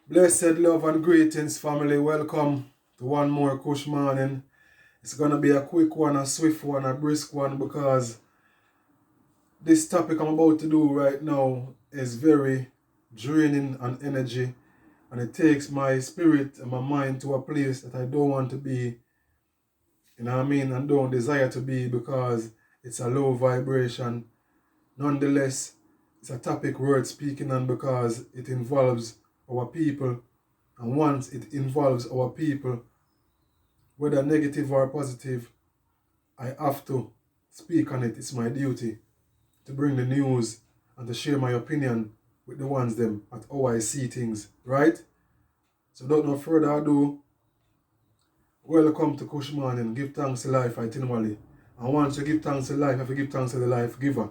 Blessed love and greetings, family. Welcome to one more Kush morning. It's gonna be a quick one, a swift one, a brisk one, because this topic I'm about to do right now is very draining on energy, and it takes my spirit and my mind to a place that I don't want to be, you know what I mean, and don't desire to be, because it's a low vibration. Nonetheless, it's a topic worth speaking on because it involves our people. And once it involves our people, whether negative or positive, I have to speak on it. It's my duty to bring the news and to share my opinion with the ones them at how I see things, right? So without no further ado, welcome to Kush Morning. Give thanks to life itinerary. And once you give thanks to life, if you give thanks to the life giver.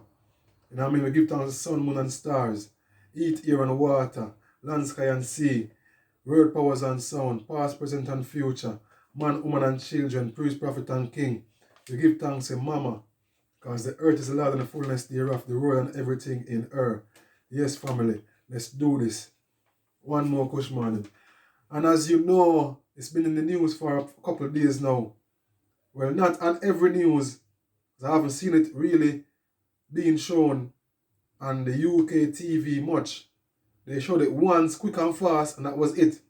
You know what I mean? We give thanks to sun, moon and stars, earth, air and water, land, sky and sea, world powers and sound, past, present and future, man, woman and children, priest, prophet and king. We give thanks to Mama, because the earth is the Lord and the fullness thereof, the world and everything in her. Yes, family, let's do this. One more Kush morning. And as you know, it's been in the news for a couple of days now. Well, not on every news, because I haven't seen it really being shown on the UK TV much. They showed it once, quick and fast, and that was it.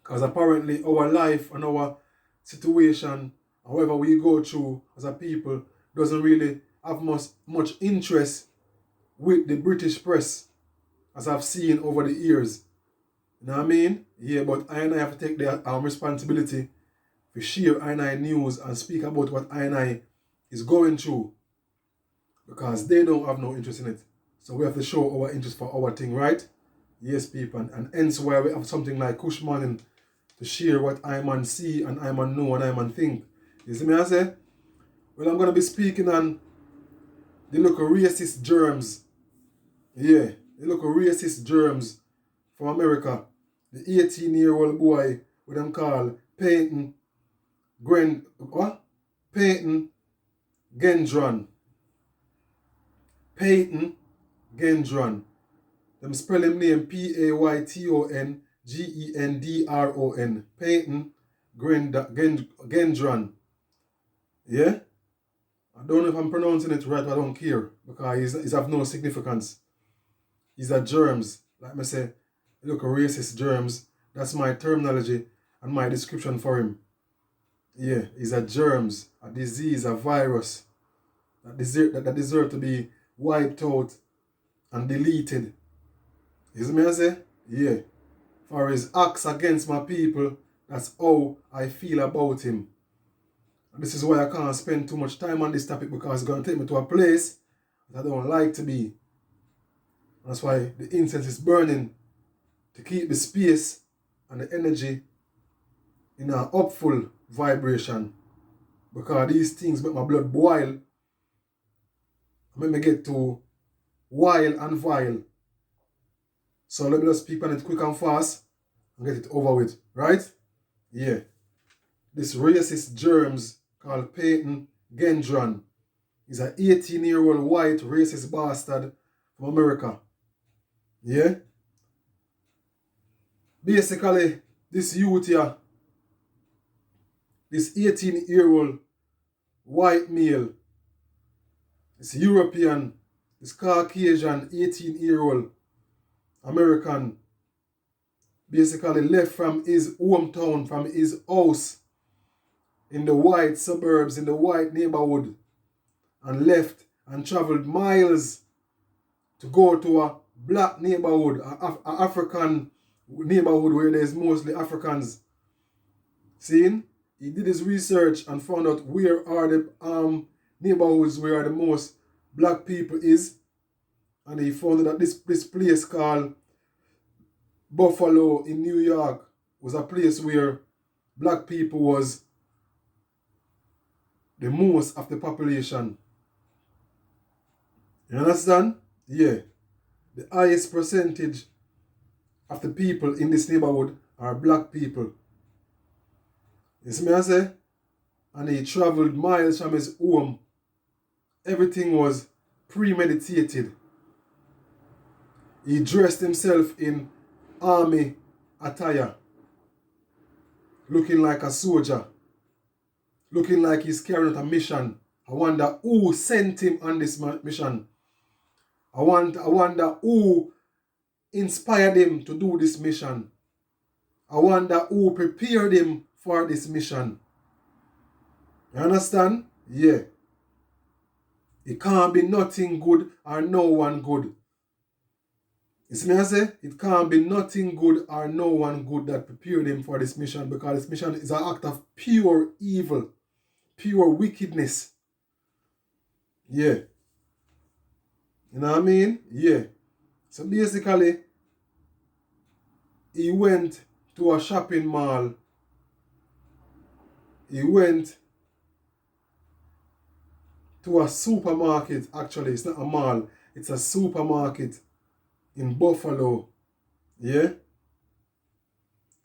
Because apparently our life and our situation, however we go through as a people, doesn't really have much interest with the British press, as I've seen over the years. You know what I mean? Yeah, but I and I have to take our responsibility to share I and I news and speak about what I and I is going through, because they don't have no interest in it. So we have to show our interest for our thing, right? Yes, people. And hence why we have something like Kush Morning to share what I man see and I man know and I man think. You see me I say? Well, I'm going to be speaking on the local racist germs. Yeah, the local racist germs from America. The 18-year-old boy with them called Payton Gendron. Payton Gendron. Them spell him name Payton Gendron. Payton Gendron. Yeah? I don't know if I'm pronouncing it right, but I don't care, because he's of no significance. He's a germs. Like I say, look, a racist germs. That's my terminology and my description for him. Yeah, he's a germs, a disease, a virus that deserve to be wiped out and deleted. You see me I say? Yeah. For his acts against my people, that's how I feel about him. And this is why I can't spend too much time on this topic, because it's going to take me to a place that I don't like to be. And that's why the incense is burning, to keep the space and the energy in an upfull vibration. Because these things make my blood boil and make me get to wild and vile. So let me just speak on it quick and fast and get it over with, right? Yeah. This racist germs called Payton Gendron is an 18-year-old white racist bastard from America. Yeah? Basically, this youth here, this 18-year-old white male, this European, this Caucasian 18-year-old American, basically left from his hometown, from his house in the white suburbs, in the white neighborhood, and left and traveled miles to go to a black neighborhood, an African neighborhood where there's mostly Africans. Seeing? He did his research and found out where are the neighborhoods where the most black people is. And he found that this place called Buffalo in New York was a place where black people was the most of the population. You understand? Yeah. The highest percentage of the people in this neighborhood are black people. You see me I say? And he traveled miles from his home. Everything was premeditated. He dressed himself in army attire, looking like a soldier, looking like he's carrying out a mission. I wonder who sent him on this mission. I wonder who inspired him to do this mission. I wonder who prepared him for this mission. You understand? Yeah. It can't be nothing good or no one good. You see me I say? It can't be nothing good or no one good that prepared him for this mission, because this mission is an act of pure evil, pure wickedness. Yeah. You know what I mean? Yeah. So basically, he went to a shopping mall. He went to a supermarket. Actually, it's not a mall. It's a supermarket in Buffalo. Yeah?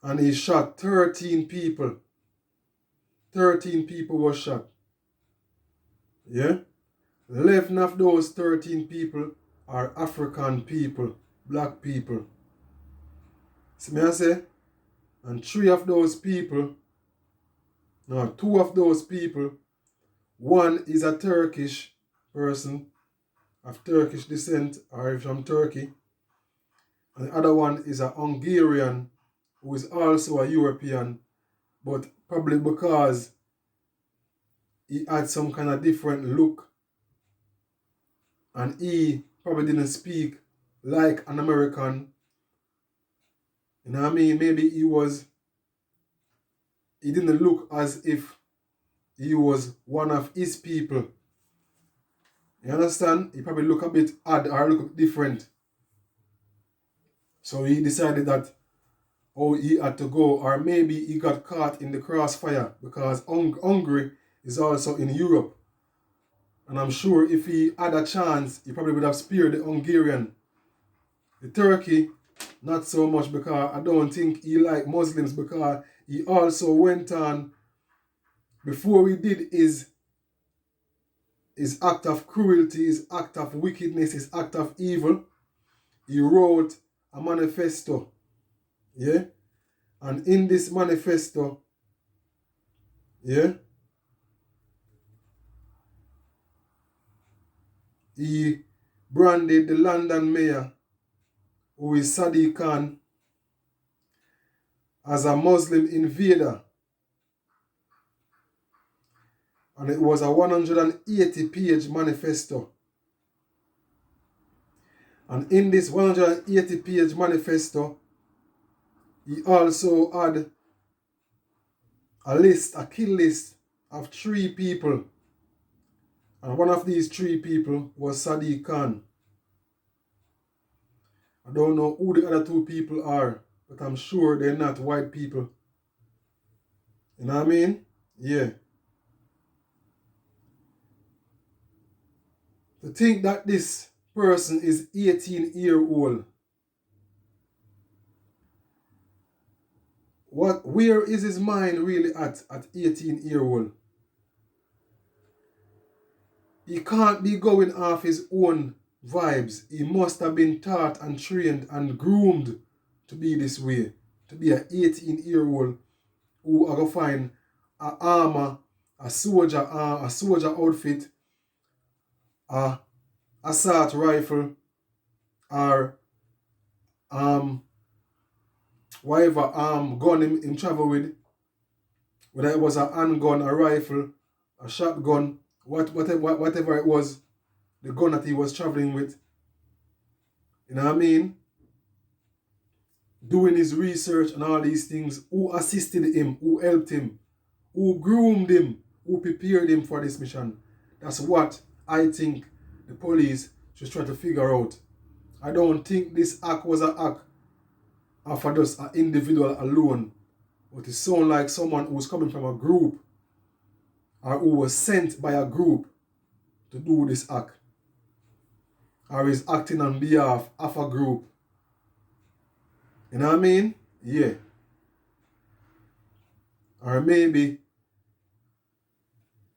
And he shot 13 people. 13 people were shot. Yeah? 11 of those 13 people are African people, black people. See me I say? And 2 of those people, one is a Turkish person of Turkish descent, or from Turkey. And the other one is a Hungarian who is also a European, but probably because he had some kind of different look and he probably didn't speak like an American. You know what I mean? Maybe he didn't look as if he was one of his people. You understand? He probably looked a bit odd or look different. So he decided that he had to go, or maybe he got caught in the crossfire, because Hungary is also in Europe. And I'm sure if he had a chance, he probably would have spared the Hungarian. The Turkey, not so much, because I don't think he liked Muslims, because he also went on, before he did his act of cruelty, his act of wickedness, his act of evil, he wrote a manifesto. Yeah? And in this manifesto, yeah, he branded the London mayor, who is Sadiq Khan, as a Muslim invader. And it was a 180-page manifesto. And in this 180-page manifesto, he also had a kill list of 3 people. And one of these 3 people was Sadiq Khan. I don't know who the other 2 people are, but I'm sure they're not white people. You know what I mean? Yeah. To think that this person is 18-year-old. Where is his mind really at 18-year-old? He can't be going off his own vibes. He must have been taught and trained and groomed to be this way. To be an 18-year-old who are going to find a armor, a soldier outfit, a assault rifle, or whatever gun him travel with, whether it was a handgun, a rifle, a shotgun, whatever it was, the gun that he was traveling with. You know what I mean? Doing his research and all these things. Who assisted him? Who helped him? Who groomed him? Who prepared him for this mission? That's what I think the police should try to figure out. I don't think this act was an act of just an individual alone. But it sounds like someone who's coming from a group, or who was sent by a group to do this act, or is acting on behalf of a group. You know what I mean? Yeah. Or maybe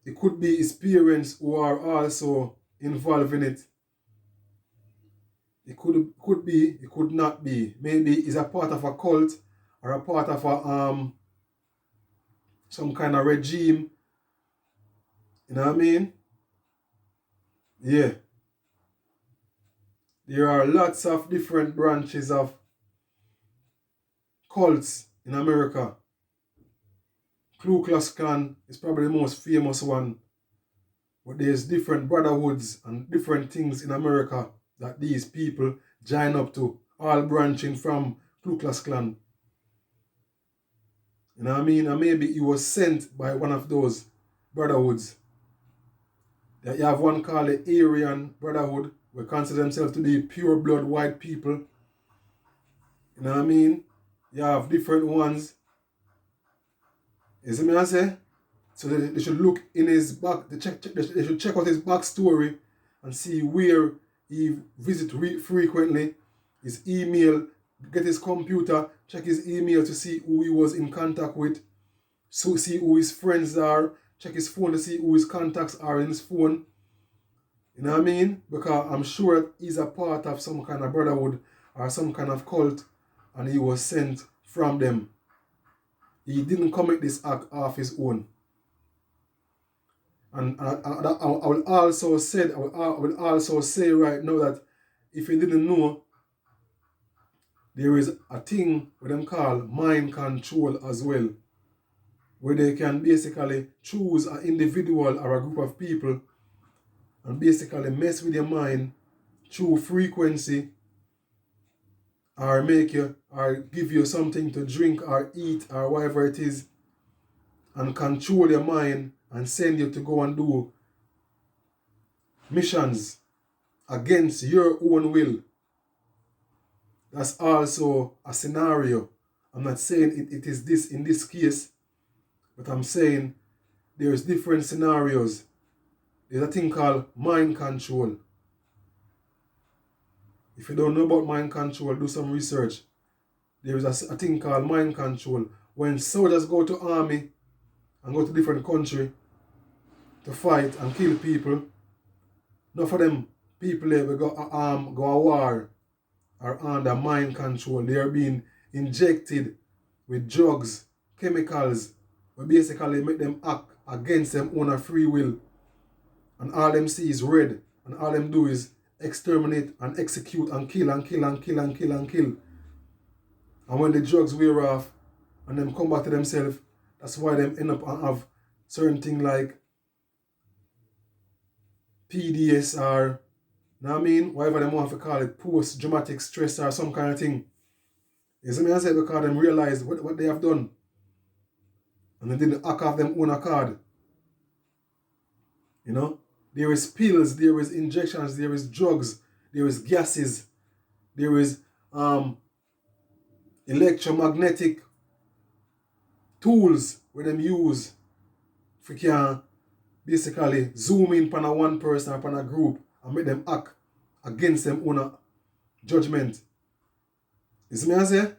it could be his parents who are also involved in it. It could be, it could not be. Maybe he's a part of a cult or a part of a some kind of regime. You know what I mean? Yeah. There are lots of different branches of cults in America. Ku Klux Klan is probably the most famous one. But there's different brotherhoods and different things in America that these people join up to, all branching from Ku Klux Klan. You know what I mean? And maybe he was sent by one of those brotherhoods. You have one called the Aryan Brotherhood, who consider themselves to be pure blood white people. You know what I mean? You have different ones. You see me I say? So they should look in his back, they should check out his backstory and see where he visits frequently, his email, get his computer, check his email to see who he was in contact with, so see who his friends are, check his phone to see who his contacts are in his phone. You know what I mean? Because I'm sure he's a part of some kind of brotherhood or some kind of cult, and he was sent from them. He didn't commit this act of his own. And I will also say right now that if you didn't know, there is a thing what them call mind control as well, where they can basically choose an individual or a group of people and basically mess with your mind through frequency, or make you, or give you something to drink or eat or whatever it is, and control your mind and send you to go and do missions against your own will. That's also a scenario. I'm not saying it is this in this case, but I'm saying there's different scenarios. There's a thing called mind control. If you don't know about mind control, do some research. There is a thing called mind control. When soldiers go to army and go to different country to fight and kill people, not for them people there will go a war are under mind control. They are being injected with drugs, chemicals, that basically make them act against them own free will. And all them see is red, and all them do is exterminate and execute and kill and kill and kill and kill and kill. And when the drugs wear off and them come back to themselves, that's why them end up and have certain things like PDS or, you know what I mean? Whatever them want to call it, post-traumatic stress or some kind of thing. You see me I say, because them realize what they have done. And they didn't act off them own accord. You know? There is pills, there is injections, there is drugs, there is gases, there is electromagnetic tools where them use if we can basically zoom in upon a one person or upon a group and make them act against them own judgment. You see me I say?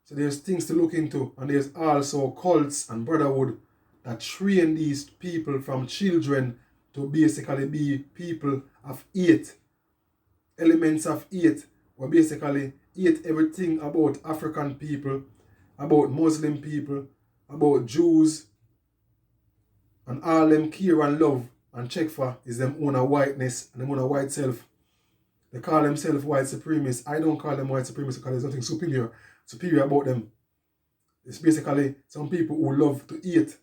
So there's things to look into, and there's also cults and brotherhood that train these people from children to basically be people of hate, elements of hate, where basically hate everything about African people, about Muslim people, about Jews, and all them care and love and check for is them own a whiteness and them own a white self. They call themselves white supremacists. I don't call them white supremacists because there's nothing superior about them. It's basically some people who love to hate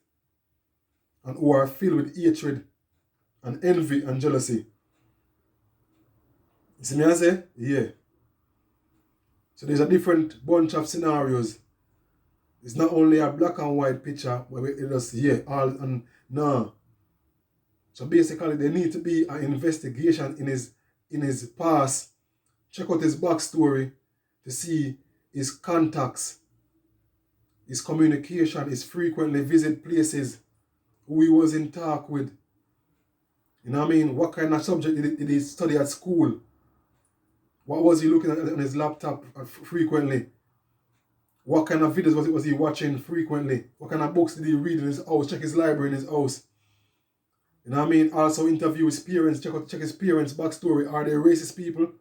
and who are filled with hatred and envy and jealousy. You see me I say? Yeah. So there's a different bunch of scenarios. It's not only a black and white picture where it just, yeah, all and no. So basically there need to be an investigation in his past. Check out his backstory to see his contacts, his communication, his frequently visit places, who he was in talk with. You know what I mean? What kind of subject did he study at school? What was he looking at on his laptop frequently? What kind of videos was he watching frequently? What kind of books did he read in his house? Check his library in his house. You know what I mean? Also interview his parents, check his parents' backstory. Are they racist people?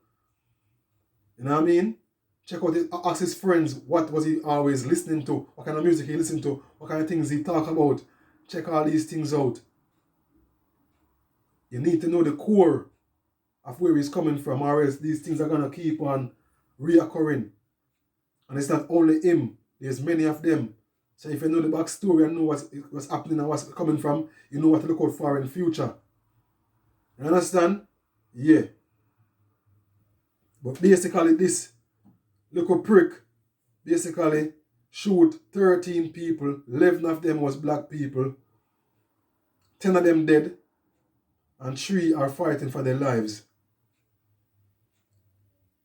You know what I mean? Check out ask his friends what was he always listening to, what kind of music he listened to, what kind of things he talk about. Check all these things out. You need to know the core of where he's coming from, or else these things are gonna keep on reoccurring. And it's not only him, there's many of them. So if you know the backstory and know what's happening and what's coming from, you know what to look out for in the future. You understand? Yeah. But basically this little prick basically shoot 13 people, 11 of them was black people, 10 of them dead, and 3 are fighting for their lives.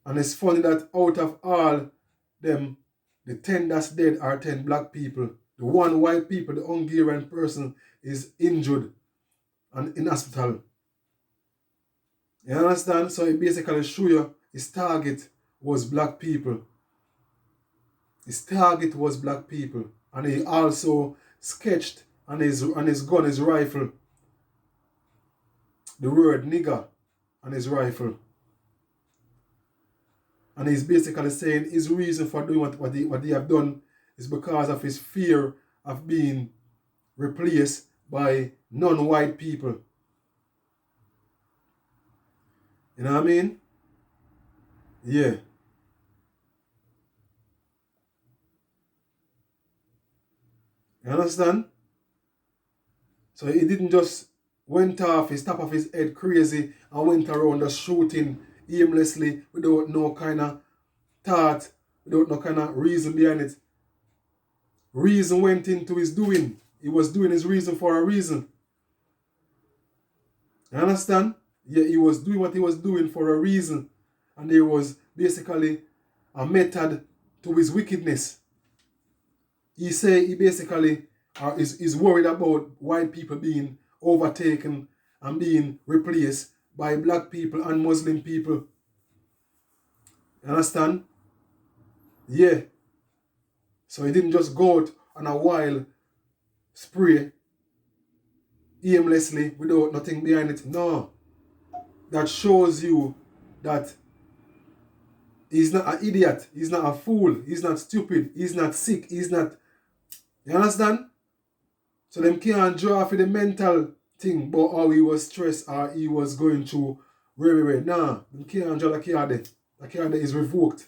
And it's funny that out of all them, the 10 that's dead are 10 black people. The one white people, the Hungarian person, is injured and in hospital. You understand? So it basically show you his target was black people. His target was black people. And he also sketched on his gun, his rifle, the word nigger on his rifle. And he's basically saying his reason for doing what they have done is because of his fear of being replaced by non-white people. You know what I mean? Yeah. You understand? So he didn't just went off his top of his head crazy and went around just shooting aimlessly without no kind of thought, without no kind of reason behind it. Reason went into his doing. He was doing his reason for a reason. You understand? Yeah, he was doing what he was doing for a reason. And there was basically a to his wickedness. He say he basically is worried about white people being overtaken and being replaced by black people and Muslim people. You understand? Yeah. So he didn't just go out on a wild spray aimlessly without nothing behind it. No. That shows you that he's not an idiot. He's not a fool. He's not stupid. He's not sick. He's not... You understand? So them can't draw for the mental thing about how he was stressed or he was going through very. Nah, them can't draw the card there. The card there is revoked.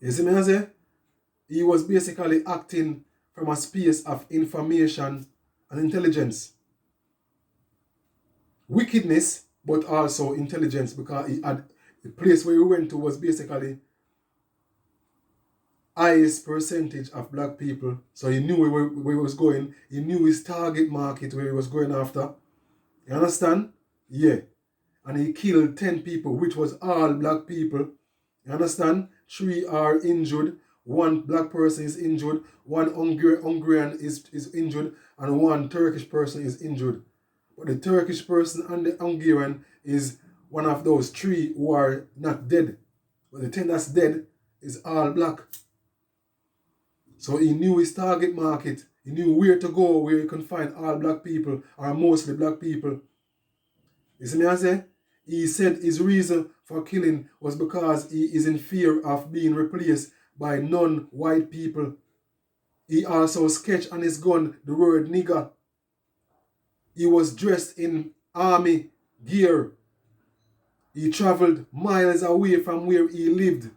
You see me I say? He was basically acting from a space of information and intelligence. Wickedness, but also intelligence, because he had the place where he went to was basically highest percentage of black people. So he knew where he was going. He knew his target market where he was going after. You understand? Yeah. And he killed 10 people, which was all black people. You understand? 3 are injured. 1 black person is injured. 1 Hungarian is injured. And 1 Turkish person is injured. But the Turkish person and the Hungarian is one of those 3 who are not dead. But the 10 that's dead is all black. So he knew his target market. He knew where to go, where he can find all black people, or mostly black people. You see me I say? He said his reason for killing was because he is in fear of being replaced by non-white people. He also sketched on his gun the word nigger. He was dressed in army gear. He traveled miles away from where he lived.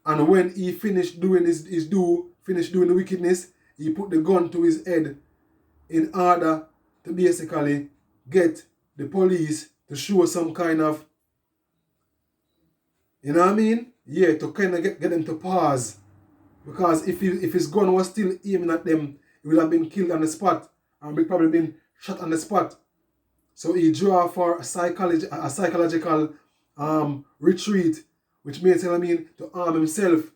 And when he finished doing finished doing the wickedness, he put the gun to his head in order to basically get the police to show some kind of, you know what I mean? Yeah, to kind of get them to pause. Because if his gun was still aiming at them, he would have been killed on the spot and probably been shot on the spot. So he drew for a psychological retreat, which means, to arm himself.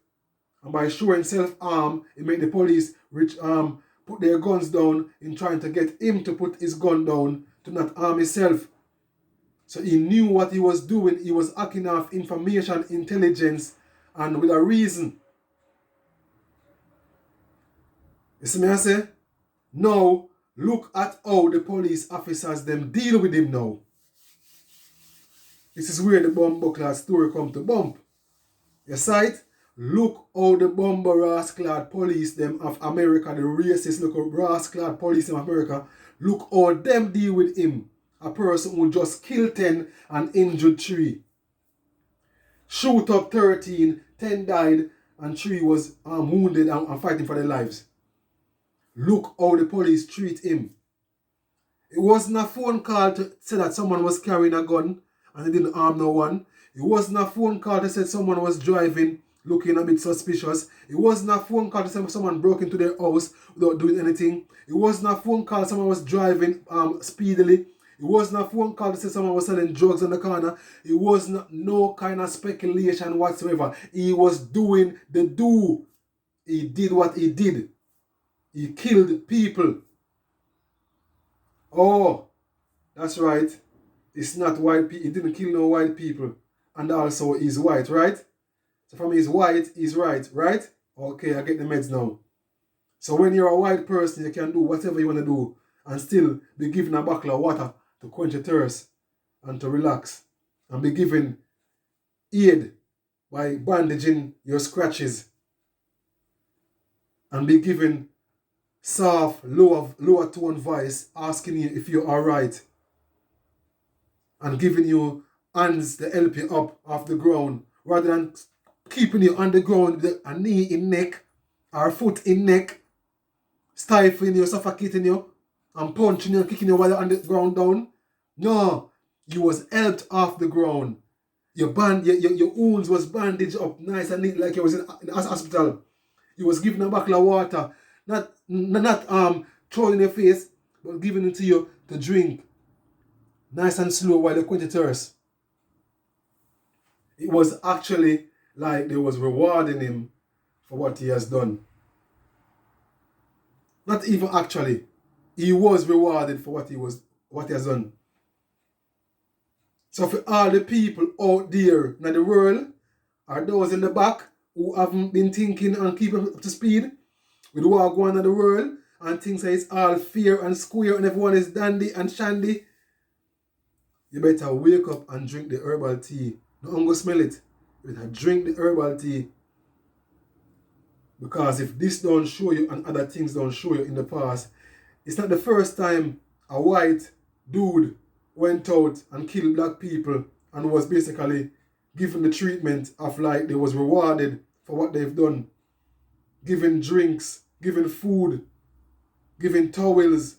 And by showing self-arm, it made the police put their guns down in trying to get him to put his gun down to not harm himself. So he knew what he was doing. He was acting off information, intelligence, and with a reason. You see me I say? Now, look at how the police officers them deal with him now. This is where the bumbuckler story come to bump. You see it? Look how the bumper rascal police them of America, the racist look rascal police them of America, look how them deal with him. A person who just killed 10 and injured 3. Shoot up 13, 10 died, and 3 was wounded and fighting for their lives. Look how the police treat him. It wasn't a phone call to say that someone was carrying a gun and they didn't harm no one. It wasn't a phone call to say someone was driving looking a bit suspicious. It wasn't a phone call to say someone broke into their house without doing anything. It wasn't a phone call someone was driving speedily. It wasn't a phone call to say someone was selling drugs on the corner. It wasn't no kind of speculation whatsoever. He was doing the do. He did what he did. He killed people. Oh, that's right. It's not white people. He didn't kill no white people. And also he's white, right? So from he's white, he's right, right? Okay, I get the meds now. So when you're a white person, you can do whatever you want to do and still be given a bottle of water to quench your thirst and to relax. And be given aid by bandaging your scratches. And be given soft, lower tone voice asking you if you're alright. And giving you hands to help you up off the ground. Rather than keeping you on the ground with a knee in neck or a foot in neck. Stifling you, suffocating you. And punching you, kicking you while you're on the ground down. No. You was helped off the ground. Your wounds was bandaged up nice and neat like you was in the hospital. You was given a bottle of water. Not thrown in your face, but given it to you to drink. Nice and slow while you quench your thirst. It was actually like they was rewarding him for what he has done. Not even actually. He was rewarded for what he has done. So for all the people out there in the world, or those in the back who haven't been thinking and keeping up to speed with what going on in the world and things that it's all fair and square and everyone is dandy and shandy, you better wake up and drink the herbal tea. Don't go smell it. You better drink the herbal tea. Because if this don't show you and other things don't show you in the past, it's not the first time a white dude went out and killed black people and was basically given the treatment of like they was rewarded for what they've done. Given drinks, given food, given towels,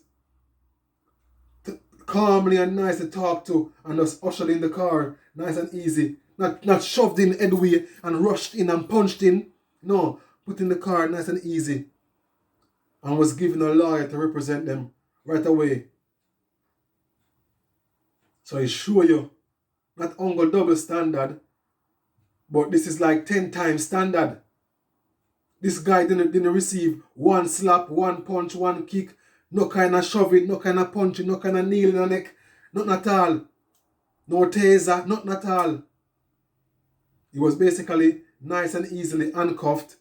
calmly and nice to talk to, and just ushered in the car, nice and easy. Not shoved in headway and rushed in and punched in. No, put in the car nice and easy. And was given a lawyer to represent them right away. So I show you, not only double standard, but this is like 10 times standard. This guy didn't receive one slap, one punch, one kick, no kind of shoving, no kind of punching, no kind of nail in the neck, nothing at all. No taser, nothing at all. He was basically nice and easily handcuffed.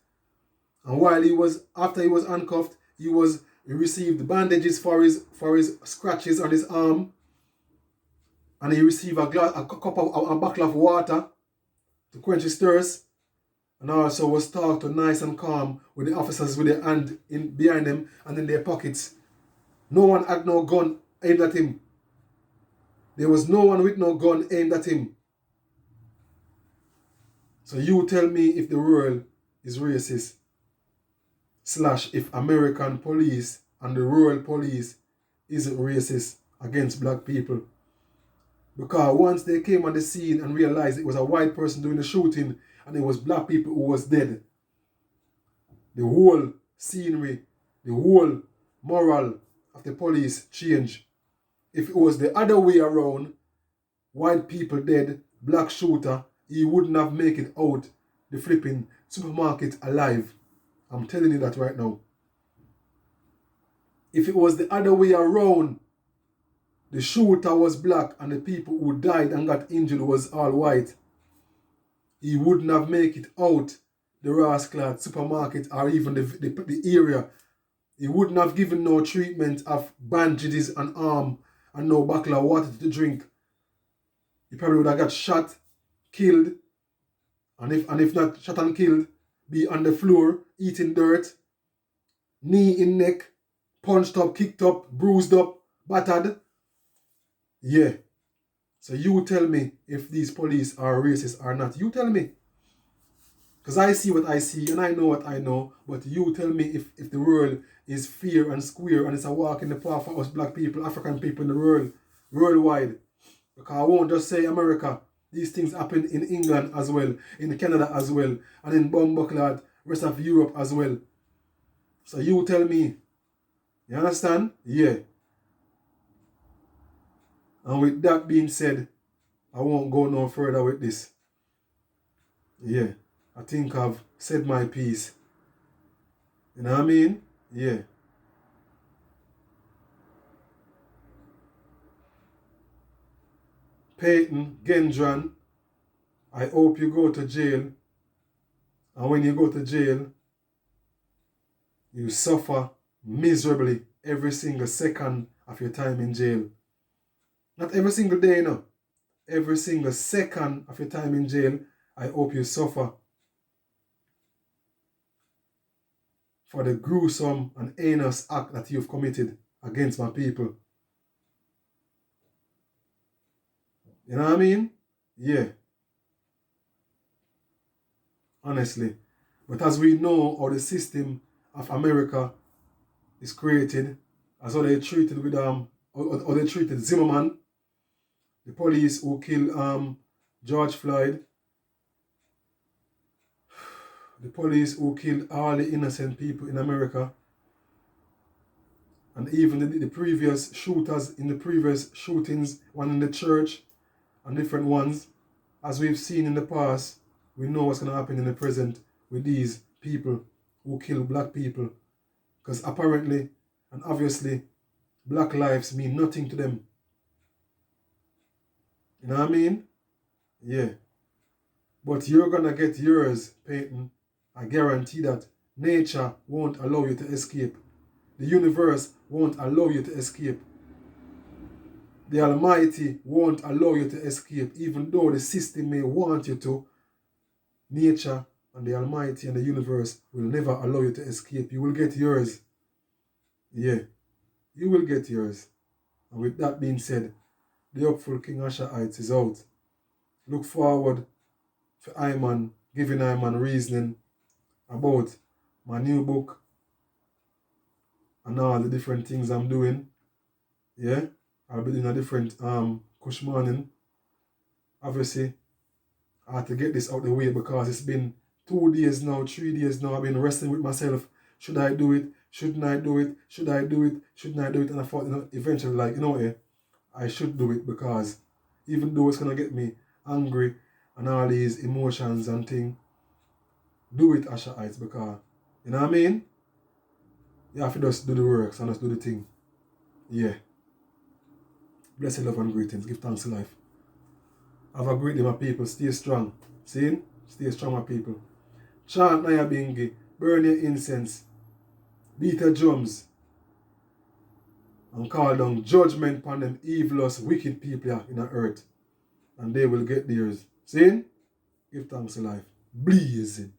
And while after he was handcuffed, he received bandages for his scratches on his arm. And he received a bottle of water to quench his thirst. And also was talked to nice and calm with the officers with their hand behind them and in their pockets. No one had no gun aimed at him. There was no one with no gun aimed at him. So you tell me if the world is racist. / if American police and the rural police isn't racist against black people. Because once they came on the scene and realized it was a white person doing the shooting and it was black people who was dead, the whole scenery, the whole moral of the police changed. If it was the other way around, white people dead, black shooter, he wouldn't have made it out the flipping supermarket alive. I'm telling you that right now. If it was the other way around, the shooter was black and the people who died and got injured was all white, he wouldn't have made it out the rascal supermarket or even the area. He wouldn't have given no treatment of bandages and arm and no bottle of water to drink. he probably would have got shot, killed, and if not shot and killed, be on the floor, eating dirt, knee in neck, punched up, kicked up, bruised up, battered. Yeah. So you tell me if these police are racist or not. You tell me. Because I see what I see and I know what I know. But you tell me if the world is fair and square and it's a walk in the park for us black people, African people in the world, worldwide. Because I won't just say America. These things happen in England as well, in Canada as well, and in Bumbuckland, rest of Europe as well. So you tell me. You understand? Yeah. And with that being said, I won't go no further with this. Yeah. I think I've said my piece. You know what I mean? Yeah. Payton Gendron, I hope you go to jail. And when you go to jail, you suffer miserably every single second of your time in jail. Not every single day, no. Every single second of your time in jail, I hope you suffer for the gruesome and heinous act that you've committed against my people. You know what I mean? Yeah. Honestly. But as we know how the system of America is created, as how they treated with how they treated Zimmerman, the police who killed George Floyd, the police who killed all the innocent people in America, and even the previous shooters in the previous shootings, one in the church and different ones, as we've seen in the past, we know what's going to happen in the present with these people who kill black people. Because apparently and obviously, black lives mean nothing to them. You know what I mean? Yeah. But you're going to get yours, Payton. I guarantee that. Nature won't allow you to escape. The universe won't allow you to escape. The Almighty won't allow you to escape, even though the system may want you to. Nature and the Almighty and the universe will never allow you to escape. You will get yours. Yeah, you will get yours. And with that being said, the Upfull King Ashaites is out. Look forward for Iman, giving Iman reasoning about my new book and all the different things I'm doing. Yeah, I'll be doing a different Kush morning. Obviously, I had to get this out the way because it's been 2 days now, 3 days now. I've been wrestling with myself. Should I do it? Shouldn't I do it? Should I do it? Shouldn't I do it? And I thought, eventually, I should do it because even though it's going to get me angry and all these emotions and things, do it, Ashaites, because, you know what I mean? You have to just do the works and just do the thing. Yeah. Blessed love and greetings. Give thanks to life. Have a great day, my people. Stay strong. See? Stay strong, my people. Chant Naya Bingi. Burn your incense. Beat your drums. And call down judgment upon them evilous, wicked people in the earth. And they will get theirs. See? Give thanks to life. Blazing.